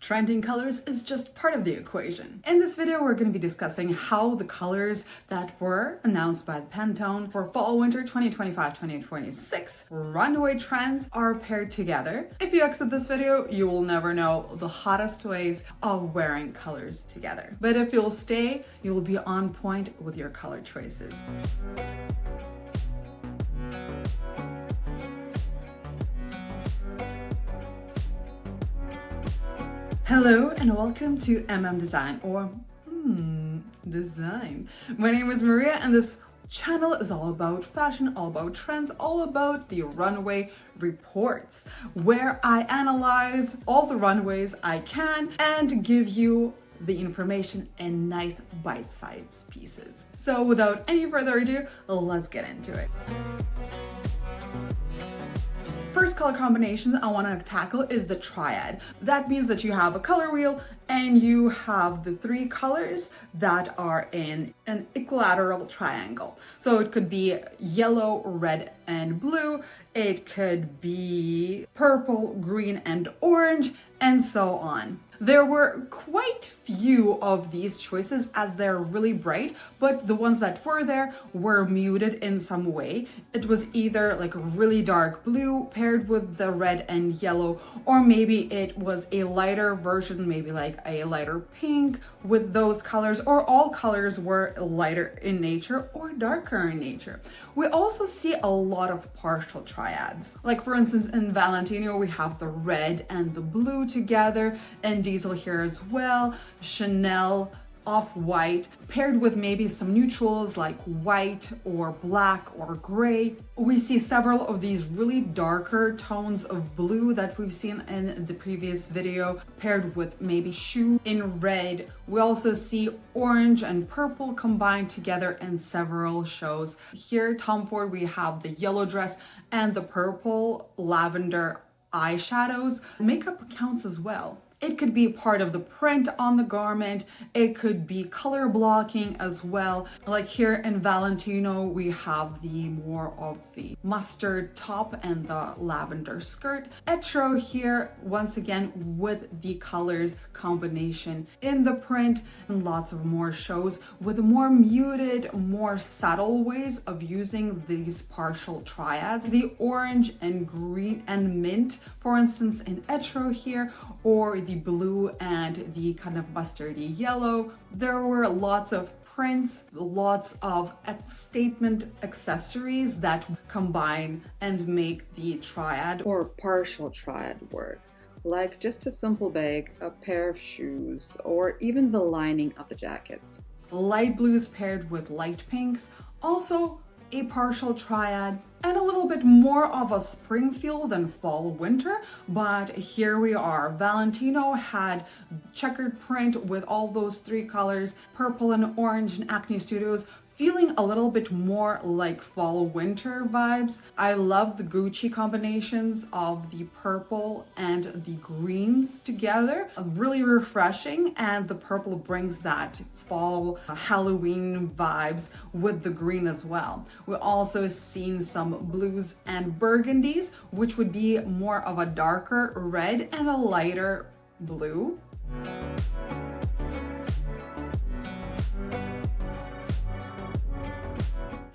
Trending colors is just part of the equation. In this video, we're going to be discussing how the colors that were announced by the Pantone for fall/winter 2025-2026 runway trends are paired together. If you exit this video, you will never know the hottest ways of wearing colors together. But if you'll stay, you'll be on point with your color choices. Hello and welcome to Design or Design. My name is Maria and this channel is all about fashion, all about trends, all about the runway reports, where I analyze all the runways I can and give you the information in nice bite-sized pieces. So without any further ado, let's get into it. First color combination I want to tackle is the triad. That means that you have a color wheel and you have the three colors that are in an equilateral triangle. So it could be yellow, red, and blue. It could be purple, green, and orange, and so on. There were quite few of these choices as they're really bright, but the ones that were there were muted in some way. It was either like really dark blue paired with the red and yellow, or maybe it was a lighter version, maybe like a lighter pink with those colors, or all colors were lighter in nature or darker in nature. We also see a lot of partial triads. Like for instance, in Valentino, we have the red and the blue together, and Diesel here as well, Chanel, off-white, paired with maybe some neutrals like white or black or gray. We see several of these really darker tones of blue that we've seen in the previous video, paired with maybe shoe in red. We also see orange and purple combined together in several shows. Here, Tom Ford, we have the yellow dress and the purple lavender eyeshadows. Makeup counts as well. It could be part of the print on the garment. It could be color blocking as well. Like here in Valentino, we have the more of the mustard top and the lavender skirt. Etro here, once again, with the colors combination in the print, and lots of more shows with more muted, more subtle ways of using these partial triads. The orange and green and mint, for instance, in Etro here, or the blue and the kind of mustardy yellow. There were lots of prints, lots of statement accessories that combine and make the triad or partial triad work, like just a simple bag, a pair of shoes, or even the lining of the jackets. Light blues paired with light pinks, also a partial triad, and a little bit more of a spring feel than fall winter, but here we are. Valentino had checkered print with all those three colors, purple and orange, and Acne Studios feeling a little bit more like fall winter vibes. I love the Gucci combinations of the purple and the greens together, really refreshing, and the purple brings that fall Halloween vibes with the green as well. We also seen some blues and burgundies, which would be more of a darker red and a lighter blue.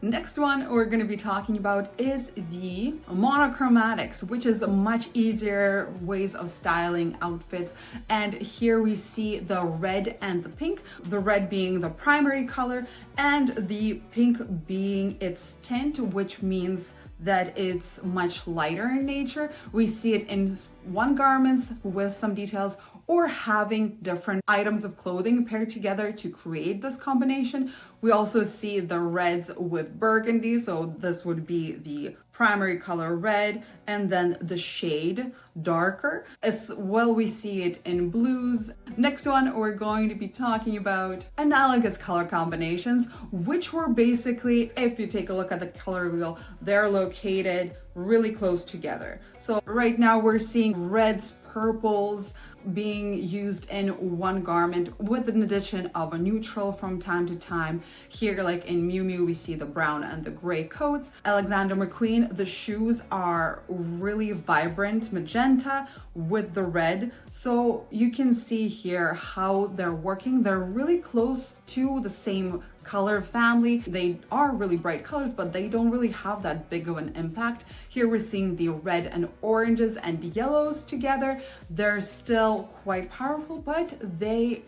Next one we're going to be talking about is the monochromatics, which is a much easier ways of styling outfits. And here we see the red and the pink, the red being the primary color and the pink being its tint, which means that it's much lighter in nature. We see it in one garments with some details, or having different items of clothing paired together to create this combination. We also see the reds with burgundy, so this would be the primary color red, and then the shade darker. As well, we see it in blues. Next one, we're going to be talking about analogous color combinations, which were basically, if you take a look at the color wheel, they're located really close together. So right now we're seeing reds, purples, being used in one garment with an addition of a neutral from time to time. Here, like in Miu Miu, we see the brown and the gray coats. Alexander McQueen, the shoes are really vibrant magenta with the red. So you can see here how they're working. They're really close to the same color family. They are really bright colors, but they don't really have that big of an impact. Here we're seeing the red and oranges and yellows together. They're still quite powerful, but they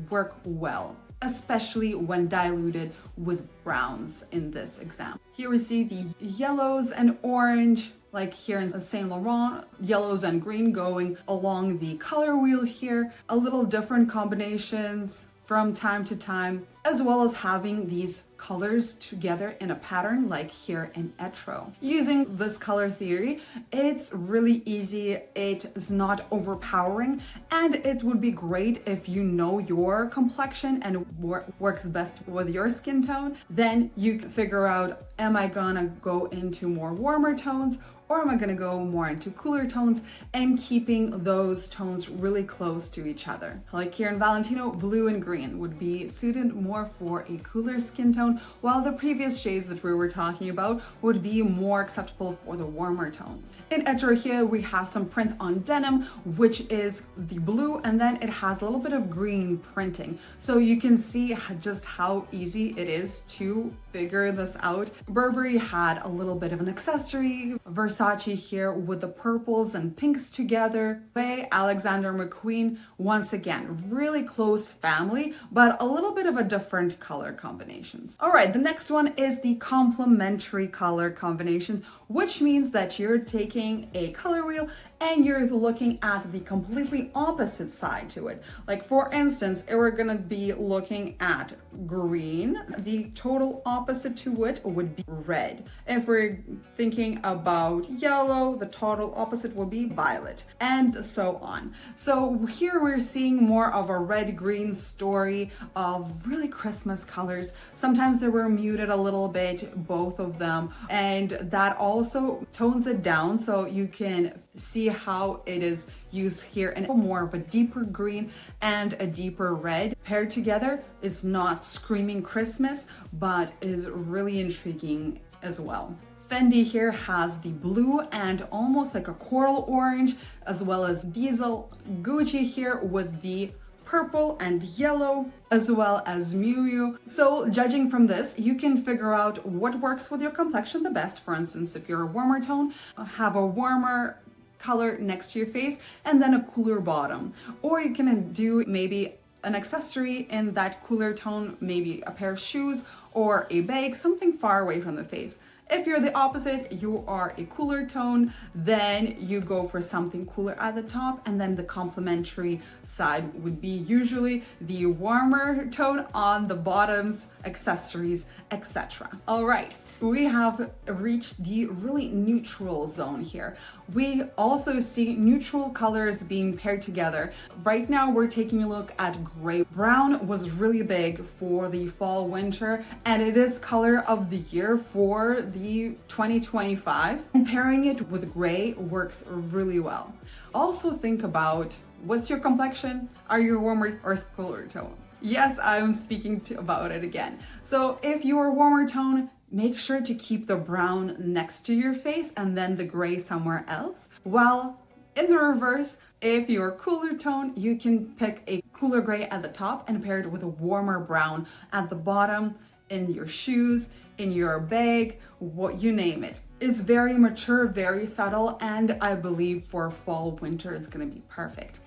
work well, especially when diluted with browns in this example. Here we see the yellows and orange, like here in Saint Laurent, yellows and green going along the color wheel here. A little different combinations from time to time, as well as having these colors together in a pattern like here in Etro. Using this color theory, it's really easy, it is not overpowering, and it would be great if you know your complexion and what works best with your skin tone. Then you can figure out, am I gonna go into more warmer tones, or am I gonna go more into cooler tones, and keeping those tones really close to each other. Like here in Valentino, blue and green would be suited more for a cooler skin tone, while the previous shades that we were talking about would be more acceptable for the warmer tones. In Etro here, we have some prints on denim, which is the blue, and then it has a little bit of green printing. So you can see just how easy it is to figure this out. Burberry had a little bit of an accessory, Versace here with the purples and pinks together. Alexander McQueen, once again, really close family, but a little bit of a different color combinations. All right, the next one is the complementary color combination, which means that you're taking a color wheel and you're looking at the completely opposite side to it. Like for instance, if we're gonna be looking at green, the total opposite to it would be red. If we're thinking about yellow, the total opposite would be violet, and so on. So here we're seeing more of a red-green story of really Christmas colors. Sometimes they were muted a little bit, both of them, and that also tones it down so you can see how it is used here in more of a deeper green and a deeper red. Paired together is not screaming Christmas, but is really intriguing as well. Fendi here has the blue and almost like a coral orange, as well as diesel. Gucci here with the purple and yellow, as well as Miu Miu. So judging from this, you can figure out what works with your complexion the best. For instance, if you're a warmer tone, have a warmer color next to your face and then a cooler bottom. Or you can do maybe an accessory in that cooler tone, maybe a pair of shoes or a bag, something far away from the face. If you're the opposite, you are a cooler tone, then you go for something cooler at the top, and then the complementary side would be usually the warmer tone on the bottoms, accessories, etc. All right, we have reached the really neutral zone here. We also see neutral colors being paired together. Right now we're taking a look at gray. Brown was really big for the fall winter, and it is color of the year for the 2025. And pairing it with gray works really well. Also think about, what's your complexion? Are you a warmer or cooler tone? Yes, I'm speaking about it again. So if you're a warmer tone, make sure to keep the brown next to your face and then the gray somewhere else. While in the reverse, if you're a cooler tone, you can pick a cooler gray at the top and pair it with a warmer brown at the bottom, in your shoes, in your bag, what you name it. It's very mature, very subtle, and I believe for fall, winter, it's gonna be perfect.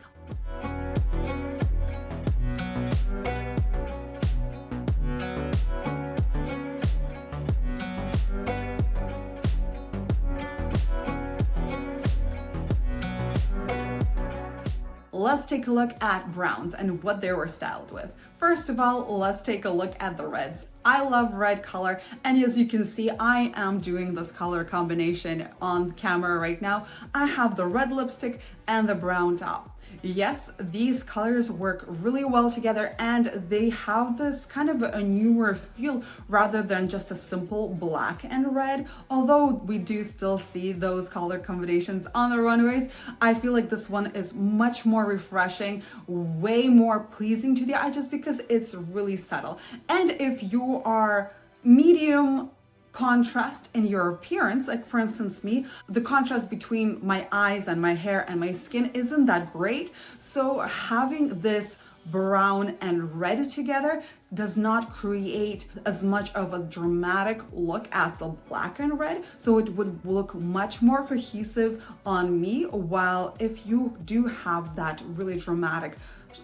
Let's take a look at browns and what they were styled with. First of all, let's take a look at the reds. I love red color, and as you can see, I am doing this color combination on camera right now. I have the red lipstick and the brown top. Yes, these colors work really well together and they have this kind of a newer feel rather than just a simple black and red. Although we do still see those color combinations on the runways, I feel like this one is much more refreshing, way more pleasing to the eye just because it's really subtle. And if you are medium contrast in your appearance, like for instance me, the contrast between my eyes and my hair and my skin isn't that great, so having this brown and red together does not create as much of a dramatic look as the black and red, so it would look much more cohesive on me. While if you do have that really dramatic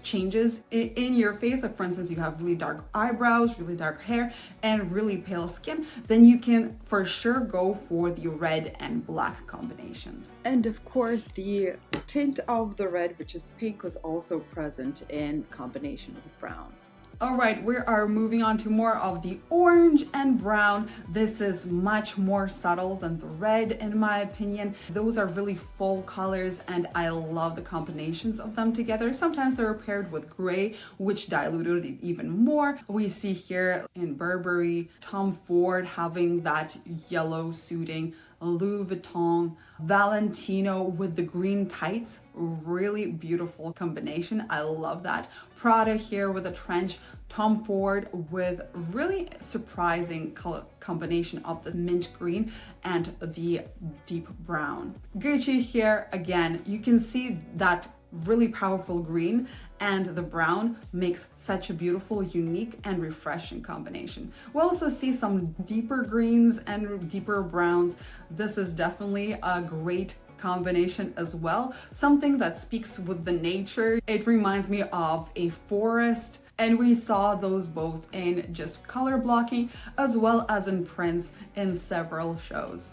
changes in your face, like for instance you have really dark eyebrows, really dark hair, and really pale skin, then you can for sure go for the red and black combinations. And of course the tint of the red, which is pink, was also present in combination with brown. All right, we are moving on to more of the orange and brown. This is much more subtle than the red in my opinion. Those are really full colors and I love the combinations of them together. Sometimes they're paired with gray, which diluted it even more. We see here in Burberry, Tom Ford having that yellow suiting, Louis Vuitton, Valentino with the green tights, really beautiful combination. I love that. Prada here with a trench, Tom Ford with really surprising color combination of the mint green and the deep brown. Gucci here again, you can see that really powerful green and the brown makes such a beautiful, unique and refreshing combination. We also see some deeper greens and deeper browns. This is definitely a great combination as well, something that speaks with the nature. It reminds me of a forest, and we saw those both in just color blocking as well as in prints in several shows.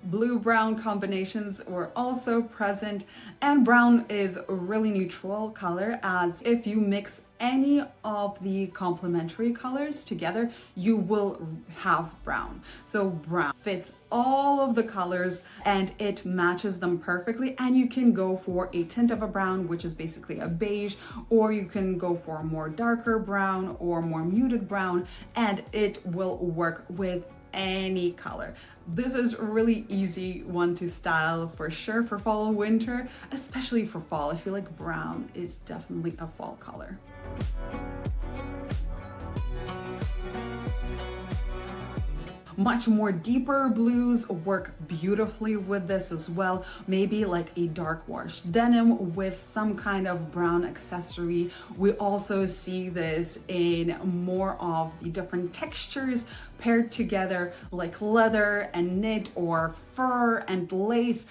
Blue-brown combinations were also present, and brown is a really neutral color, as if you mix any of the complementary colors together, you will have brown. So brown fits all of the colors and it matches them perfectly, and you can go for a tint of a brown, which is basically a beige, or you can go for a more darker brown or more muted brown, and it will work with any color. This is a really easy one to style for sure for fall and winter, especially for fall. I feel like brown is definitely a fall color. Much more deeper blues work beautifully with this as well. Maybe like a dark wash denim with some kind of brown accessory. We also see this in more of the different textures paired together, like leather and knit or fur and lace.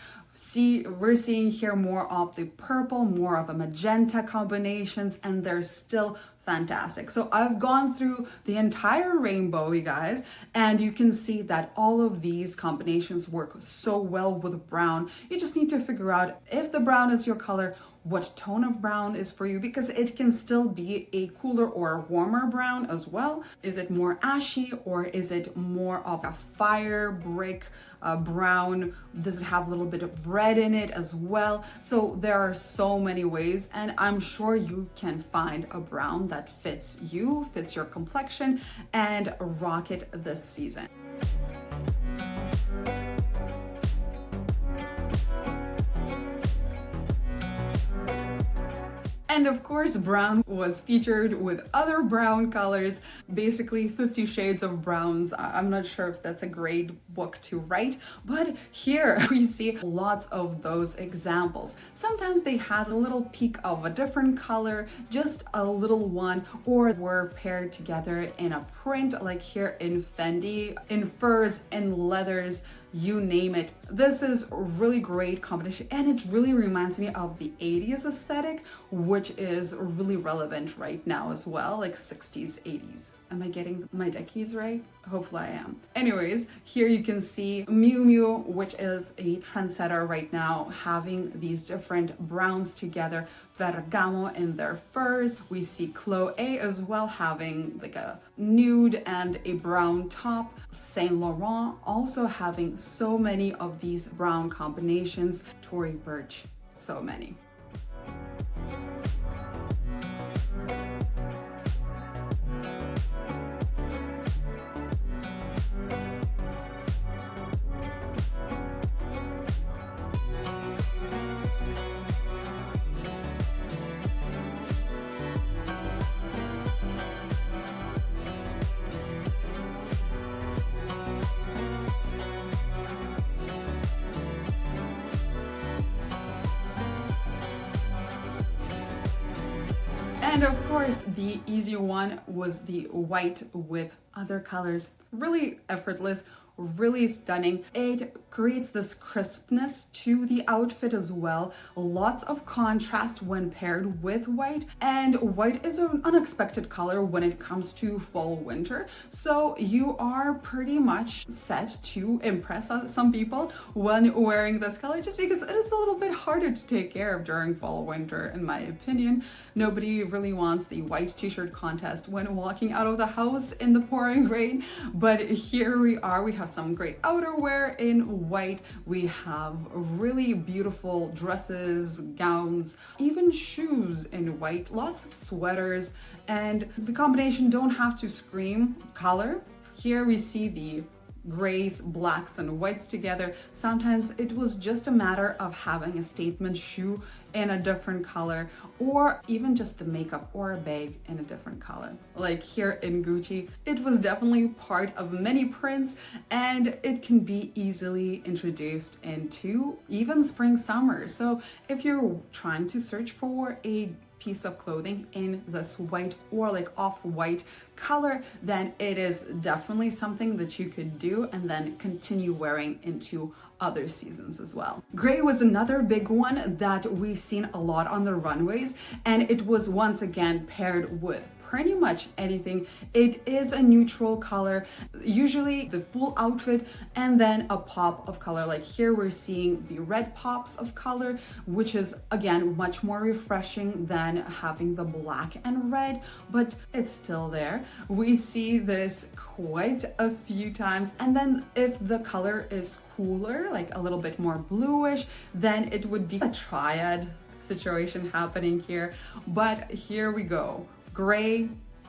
We're seeing here more of the purple, more of a magenta combinations, and they're still fantastic. So I've gone through the entire rainbow, you guys, and you can see that all of these combinations work so well with brown. You just need to figure out if the brown is your color, what tone of brown is for you, because it can still be a cooler or a warmer brown as well. Is it more ashy or is it more of a fire brick brown? Does it have a little bit of red in it as well? So there are so many ways, and I'm sure you can find a brown that fits you, fits your complexion, and rock it this season. And of course, brown was featured with other brown colors, basically 50 Shades of Browns. I'm not sure if that's a great book to write, but here we see lots of those examples. Sometimes they had a little peak of a different color, just a little one, or were paired together in a print, like here in Fendi, in furs and leathers. you name it. This is a really great combination, and it really reminds me of the 80s aesthetic, which is really relevant right now as well, like 60s, 80s. Am I getting my decades right? Hopefully I am. Anyways, here you can see Miu Miu, which is a trendsetter right now, having these different browns together. Ferragamo in their furs. We see Chloe as well, having like a nude and a brown top. Saint Laurent also having so many of these brown combinations. Tory Burch, so many. And of course, the easy one was the white with other colors. Really effortless, really stunning. It creates this crispness to the outfit as well. Lots of contrast when paired with white, and white is an unexpected color when it comes to fall winter. So you are pretty much set to impress some people when wearing this color, just because it is a little bit harder to take care of during fall winter, in my opinion. Nobody really wants the white t-shirt contest when walking out of the house in the pouring rain, but here we are. We have some great outerwear in white. We have really beautiful dresses, gowns, even shoes in white, lots of sweaters, and the combination don't have to scream color. Here we see the grays, blacks, and whites together. Sometimes it was just a matter of having a statement shoe in a different color, or even just the makeup or a bag in a different color. Like here in Gucci, it was definitely part of many prints, and it can be easily introduced into even spring, summer. So if you're trying to search for a piece of clothing in this white or like off-white color, then it is definitely something that you could do and then continue wearing into other seasons as well. Gray was another big one that we've seen a lot on the runways, and it was once again paired with pretty much anything. It is a neutral color, usually the full outfit and then a pop of color. Like here we're seeing the red pops of color, which is again much more refreshing than having the black and red, but it's still there. We see this quite a few times, and then if the color is cooler, like a little bit more bluish, then it would be a triad situation happening here. But here we go. Gray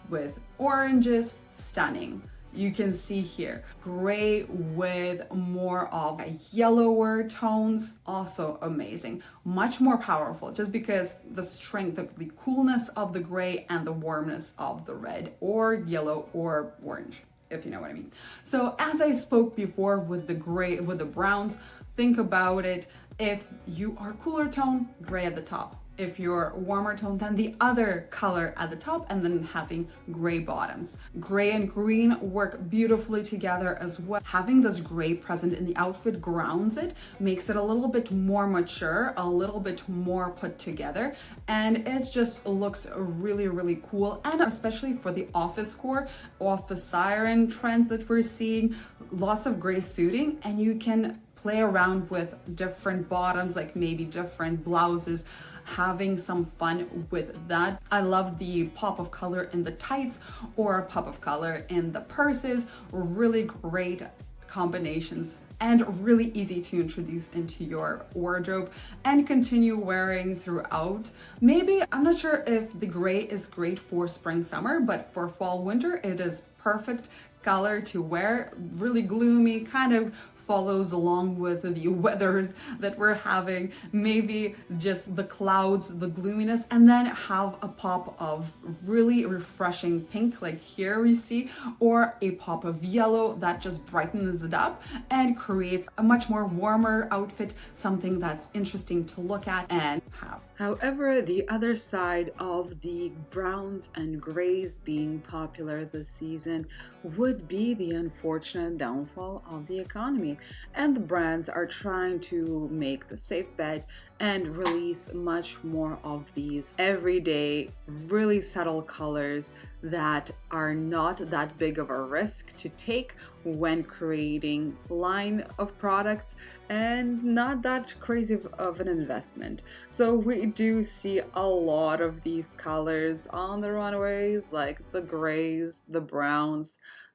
with oranges, stunning. You can see here, gray with more of yellower tones, also amazing. Much more powerful, just because the strength, the coolness of the gray and the warmness of the red or yellow or orange, if you know what I mean. So as I spoke before with the gray, with the browns, think about it. If you are cooler tone, gray at the top. If you're warmer tone, then the other color at the top, and then having gray bottoms. Gray and green work beautifully together as well. Having this gray present in the outfit grounds it, makes it a little bit more mature, a little bit more put together, and it just looks really, really cool. And especially for the office core, office siren trend that we're seeing, lots of gray suiting, and you can play around with different bottoms, like maybe different blouses, having some fun with that. I love the pop of color in the tights or a pop of color in the purses. Really great combinations and really easy to introduce into your wardrobe and continue wearing throughout. Maybe, I'm not sure if the gray is great for spring, summer, but for fall, winter, it is perfect color to wear. Really gloomy, kind of follows along with the weathers that we're having, maybe just the clouds, the gloominess, and then have a pop of really refreshing pink like here we see, or a pop of yellow that just brightens it up and creates a much more warmer outfit, something that's interesting to look at and have. However, the other side of the browns and grays being popular this season would be the unfortunate downfall of the economy. And the brands are trying to make the safe bet and release much more of these everyday, really subtle colors that are not that big of a risk to take when creating line of products and not that crazy of an investment. So we do see a lot of these colors on the runways, like the grays, the browns,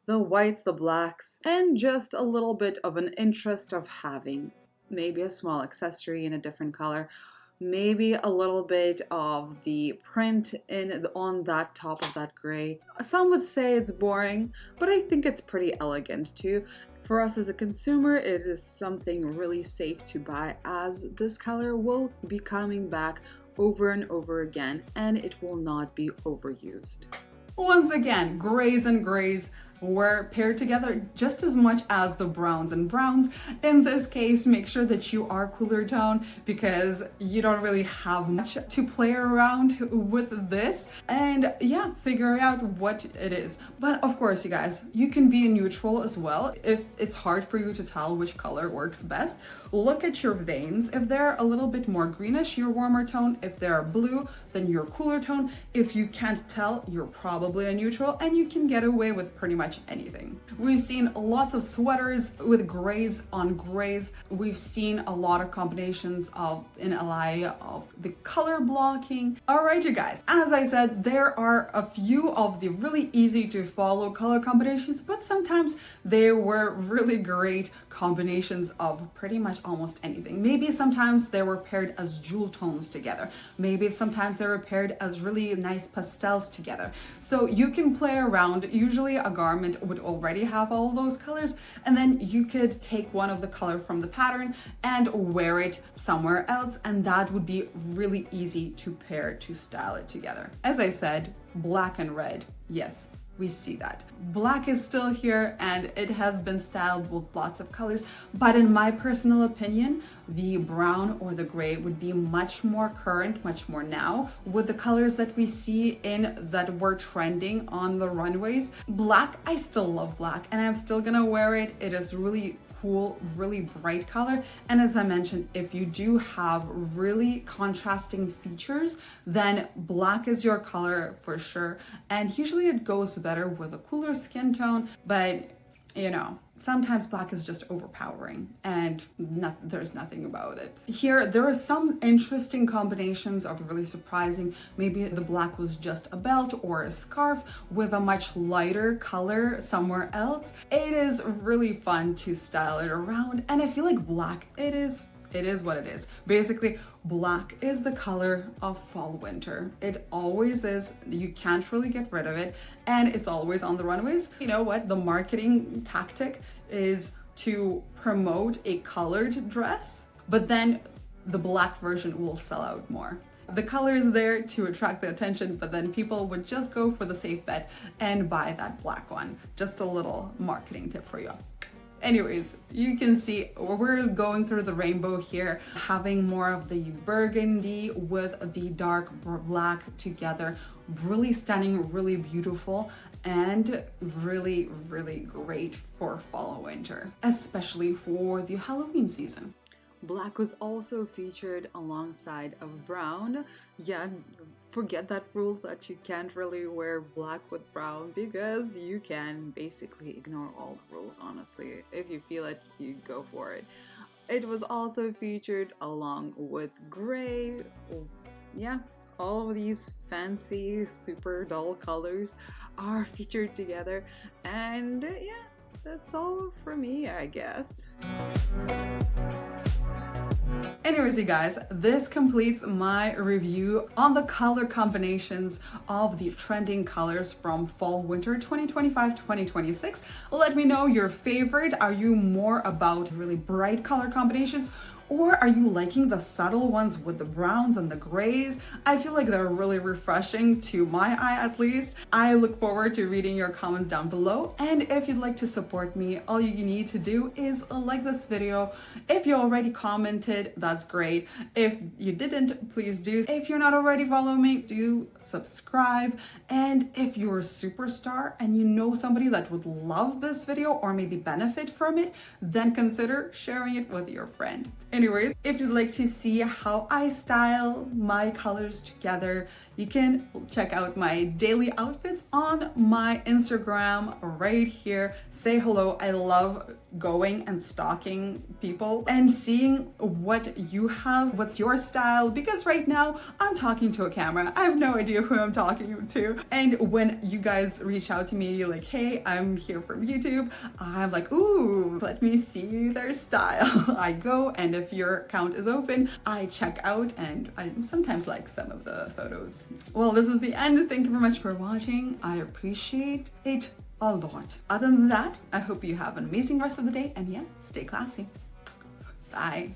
the whites, the blacks, and just a little bit of an interest of having maybe a small accessory in a different color, maybe a little bit of the print on that top of that gray. Some would say it's boring, but I think it's pretty elegant too. For us as a consumer, it is something really safe to buy, as this color will be coming back over and over again and it will not be overused. Once again, grays and grays were paired together just as much as the browns and browns. In this case, make sure that you are cooler tone because you don't really have much to play around with this, and yeah, figure out what it is. But of course, you guys, you can be neutral as well. If it's hard for you to tell which color works best, look at your veins. If they're a little bit more greenish, you're warmer tone. If they're blue, then you're cooler tone. If you can't tell, you're probably a neutral, and you can get away with pretty much anything. We've seen lots of sweaters with grays on grays. We've seen a lot of combinations in LA of the color blocking. All right, you guys, as I said, there are a few of the really easy to follow color combinations, but sometimes they were really great combinations of pretty much almost anything. Maybe sometimes they were paired as jewel tones together. Maybe sometimes they were paired as really nice pastels together. So you can play around. Usually a garment would already have all those colors, and then you could take one of the color from the pattern and wear it somewhere else, and that would be really easy to pair, to style it together. As I said, black and red, yes, we see that. Black is still here and it has been styled with lots of colors, but in my personal opinion, the brown or the gray would be much more current, much more now with the colors that we see that were trending on the runways. Black, I still love black and I'm still gonna wear it. It is really cool, really bright color. And as I mentioned, if you do have really contrasting features, then black is your color for sure. And usually it goes better with a cooler skin tone, but you know, sometimes black is just overpowering and there's nothing about it. Here, there are some interesting combinations of really surprising. Maybe the black was just a belt or a scarf with a much lighter color somewhere else. It is really fun to style it around, and I feel like black, it is what it is. Basically, black is the color of fall winter. It always is. You can't really get rid of it, and it's always on the runways. You know what? The marketing tactic is to promote a colored dress, but then the black version will sell out more. The color is there to attract the attention, but then people would just go for the safe bet and buy that black one. Just a little marketing tip for you. Anyways, you can see we're going through the rainbow here, having more of the burgundy with the dark black together. Really stunning, really beautiful, and really, really great for fall and winter, especially for the Halloween season. Black was also featured alongside of brown. Yeah, forget that rule that you can't really wear black with brown, because you can basically ignore all the rules, honestly. If you feel it, you go for it. It was also featured along with gray. Yeah, all of these fancy, super dull colors are featured together. And yeah, that's all for me, I guess. Anyways, you guys, this completes my review on the color combinations of the trending colors from fall winter 2025-2026. Let me know your favorite. Are you more about really bright color combinations, Or are you liking the subtle ones with the browns and the grays? I feel like they're really refreshing to my eye at least. I look forward to reading your comments down below. And if you'd like to support me, all you need to do is like this video. If you already commented, that's great. If you didn't, please do. If you're not already following me, do subscribe. And if you're a superstar and you know somebody that would love this video or maybe benefit from it, then consider sharing it with your friend. Anyways, if you'd like to see how I style my colors together, you can check out my daily outfits on my Instagram right here. Say hello. I love going and stalking people and seeing what you have, what's your style, because right now I'm talking to a camera. I have no idea who I'm talking to. And when you guys reach out to me like, hey, I'm here from YouTube, I'm like, ooh, let me see their style. I go, and if your account is open, I check out and I sometimes like some of the photos. Well, this is the end. Thank you very much for watching. I appreciate it a lot. Other than that, I hope you have an amazing rest of the day, and yeah, stay classy. Bye.